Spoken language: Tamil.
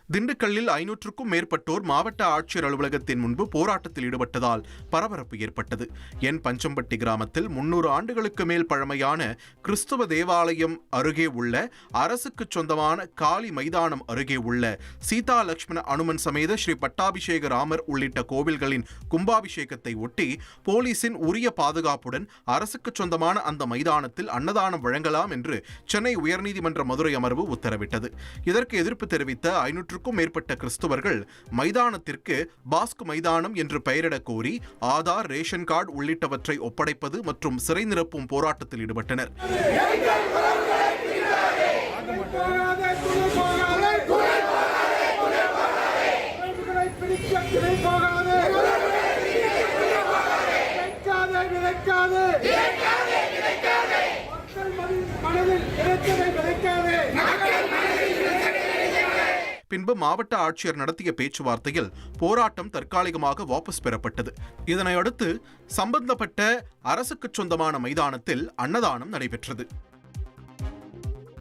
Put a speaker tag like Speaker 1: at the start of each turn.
Speaker 1: திண்டுக்கல்லில் 500க்கும் மேற்பட்டோர் மாவட்ட ஆட்சியர் அலுவலகத்தின் முன்பு போராட்டத்தில் ஈடுபட்டதால் பரபரப்பு ஏற்பட்டது. என் பஞ்சம்பட்டி கிராமத்தில் 300 ஆண்டுகளுக்கு மேல் பழமையான கிறிஸ்துவ தேவாலயம் அருகே உள்ள அரசுக்கு சொந்தமான காலி மைதானம் அருகே உள்ள சீதா லட்சுமண அனுமன் சமேத ஸ்ரீ பட்டாபிஷேக ராமர் உள்ளிட்ட கோவில்களின் கும்பாபிஷேகத்தை ஒட்டி போலீசின் உரிய பாதுகாப்புடன் அரசுக்கு சொந்தமான அந்த மைதானத்தில் அன்னதானம் வழங்கலாம் என்று சென்னை உயர்நீதிமன்ற மதுரை அமர்வு உத்தரவிட்டது. இதற்கு எதிர்ப்பு தெரிவித்த 500க்கும் மேற்பட்ட கிறிஸ்துவர்கள் மைதானத்திற்கு பாஸ்க் மைதானம் என்று பெயரிடக் கோரி ஆதார், ரேஷன் கார்டு உள்ளிட்டவற்றை ஒப்படைப்பது மற்றும் சிறை நிரப்பும் போராட்டத்தில் ஈடுபட்டனர். பின்பு மாவட்ட ஆட்சியர் நடத்திய பேச்சுவார்த்தையில் போராட்டம் தற்காலிகமாக வாபஸ் பெறப்பட்டது. இதனையடுத்து சம்பந்தப்பட்ட அரசுக்கு சொந்தமான மைதானத்தில் அன்னதானம் நடைபெற்றது.